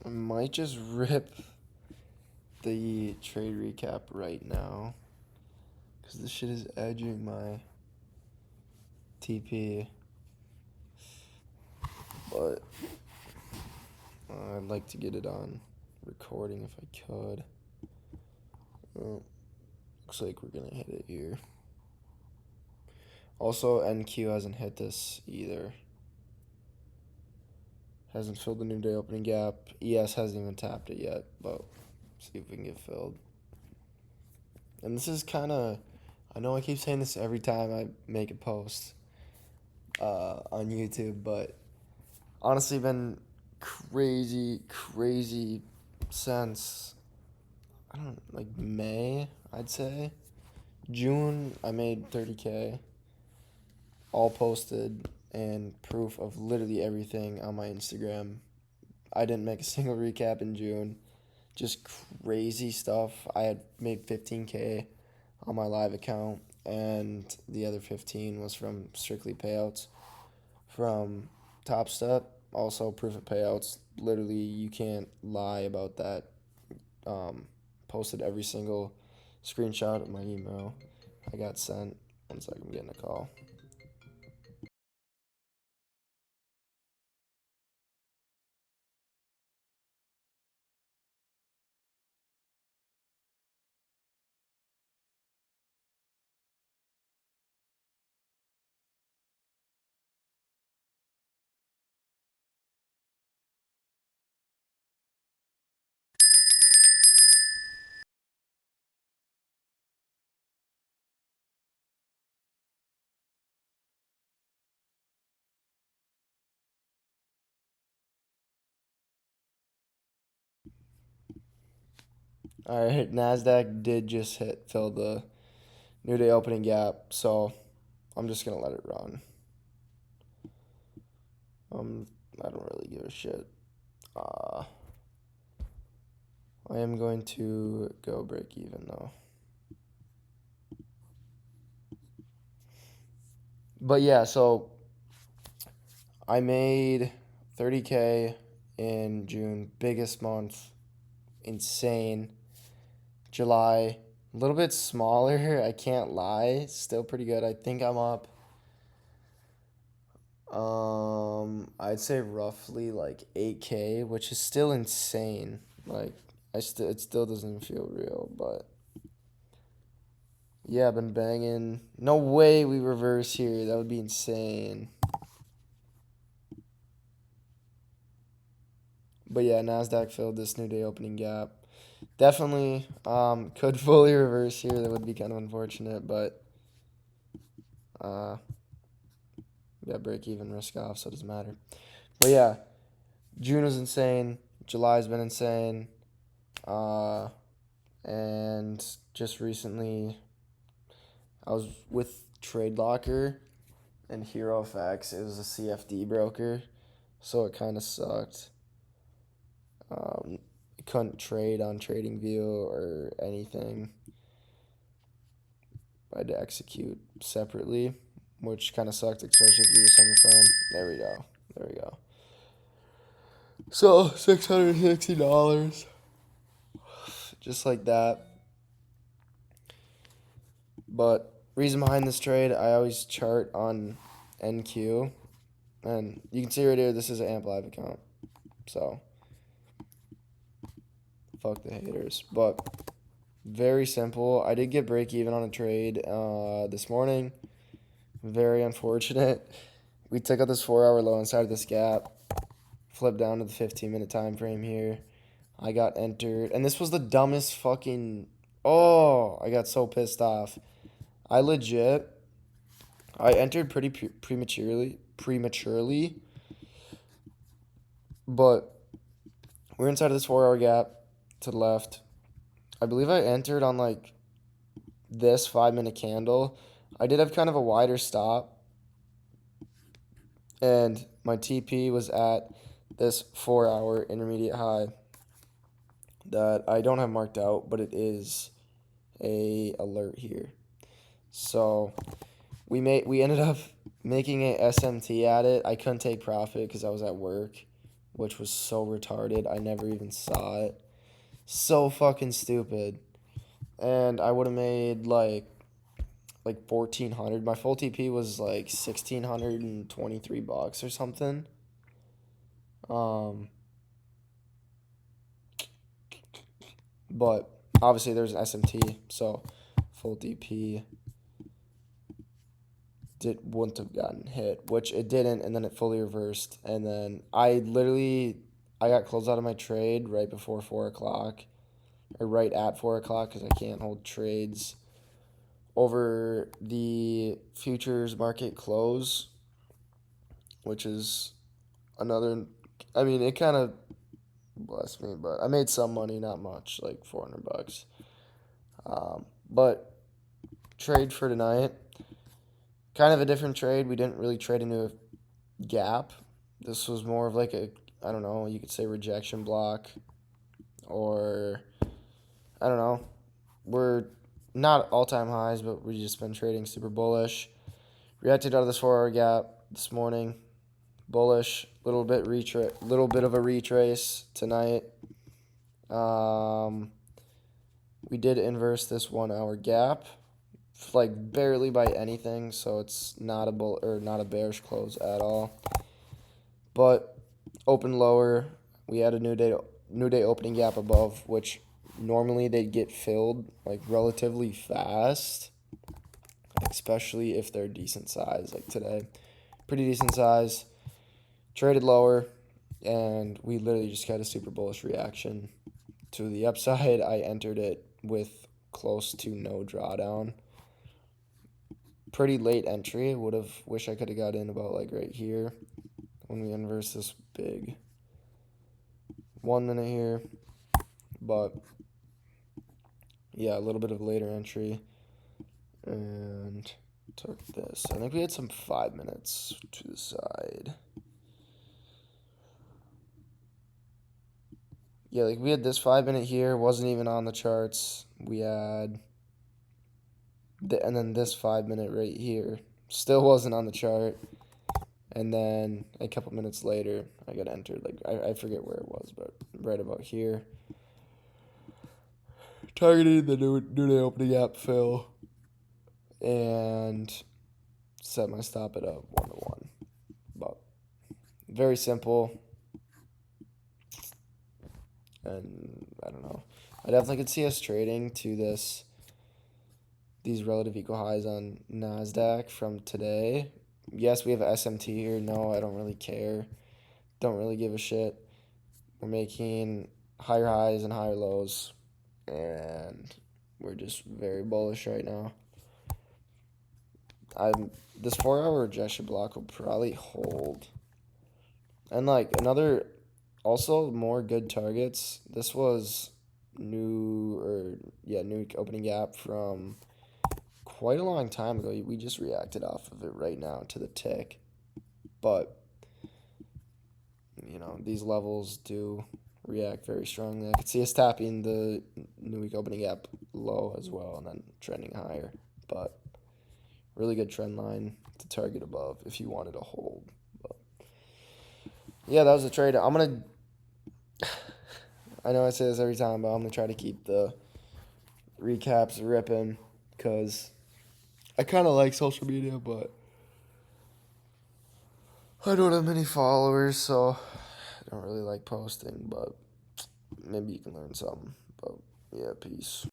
I might just rip the trade recap right now because this shit is edging my TP. But I'd like to get it on recording if I could. Well, looks like we're gonna hit it here. Also, NQ hasn't hit this either. Hasn't filled the new day opening gap. ES hasn't even tapped it yet, but see if we can get filled. And this is kind of, I know I keep saying this every time I make a post on YouTube, but honestly been crazy since, I don't know, like May, I'd say. June, I made 30K, all posted, and proof of literally everything on my Instagram. I didn't make a single recap in June. Just crazy stuff. I had made 15K on my live account, and the other 15 was from strictly payouts from Top Step. Also, proof of payouts. Literally, you can't lie about that. Posted every single screenshot of my email I got sent. 1 second, I'm getting a call. All right, Nasdaq did just fill the new day opening gap, so I'm just gonna let it run. Um, I don't really give a shit. Uh, I am going to go break even though. But yeah, so I made 30K in June, biggest month, insane. July, a little bit smaller, I can't lie, still pretty good. I think I'm up. I'd say roughly like 8K, which is still insane. Like, it still doesn't feel real, but yeah, I've been banging. No way we reverse here. That would be insane. But yeah, Nasdaq filled this new day opening gap. Definitely could fully reverse here. That would be kind of unfortunate, but uh, yeah, break even, risk off, so it doesn't matter. But yeah, June was insane. July's been insane. And just recently, I was with TradeLocker and HeroFX. It was a CFD broker, so it kind of sucked. Couldn't trade on TradingView or anything. I had to execute separately, which kind of sucked, especially if you're just on your phone. There we go. There we go. So $660, just like that. But reason behind this trade, I always chart on NQ, and you can see right here, this is an AMP Live account. So fuck the haters. But very simple. I did get break even on a trade this morning. Very unfortunate. We took out this 4-hour low inside of this gap. Flipped down to the 15-minute time frame here. I got entered. And this was the dumbest fucking... Oh, I got so pissed off. I entered pretty prematurely. But we're inside of this 4-hour gap to the left. I believe I entered on like this 5-minute candle. I did have kind of a wider stop. And my TP was at this 4-hour intermediate high that I don't have marked out, but it is a alert here. So we ended up making a SMT at it. I couldn't take profit because I was at work. which was so retarded. I never even saw it. So fucking stupid. And I would have made like 1,400. My full TP was like $1,623 or something. But obviously there's an SMT, so full DP wouldn't have gotten hit, which it didn't, and then it fully reversed. And then I got closed out of my trade right before 4 o'clock, or right at 4 o'clock, because I can't hold trades over the futures market close, which is another. I mean, it kind of blessed me, but I made some money, not much, like $400. But trade for tonight, kind of a different trade. We didn't really trade into a gap. This was more of like a, I don't know, you could say rejection block, or I don't know. We're not all-time highs, but we just been trading super bullish. Reacted out of this 4-hour gap this morning. Bullish, little bit of a retrace tonight. We did inverse this 1-hour gap, like barely by anything, so it's not a bearish close at all. But open lower, we had a new day opening gap above, which normally they'd get filled like relatively fast, especially if they're decent size, like today. Pretty decent size. Traded lower, and we literally just got a super bullish reaction to the upside. I entered it with close to no drawdown. Pretty late entry. Wish I could have got in about like right here when we inverse this big 1 minute here. But yeah, a little bit of later entry, and took this. I think we had some 5 minutes to the side. Yeah, like we had this 5 minute here, wasn't even on the charts. We had, and then this 5 minute right here, still wasn't on the chart. And then a couple minutes later, I got entered. Like I forget where it was, but right about here. Targeted the new day opening gap fill, and set my stop at a 1-to-1. But very simple. And I don't know. I definitely could see us trading to these relative equal highs on NASDAQ from today. Yes, we have a SMT here. No, I don't really care. Don't really give a shit. We're making higher highs and higher lows, and we're just very bullish right now. This 4-hour rejection block will probably hold. And like another, also more good targets. This was new opening gap from quite a long time ago. We just reacted off of it right now to the tick. But these levels do react very strongly. I could see us tapping the new week opening gap low as well, and then trending higher. But really good trend line to target above if you wanted to hold. But yeah, that was the trade. I know I say this every time, but I'm gonna try to keep the recaps ripping, because I kind of like social media, but I don't have many followers, so I don't really like posting. But maybe you can learn something. But yeah, peace.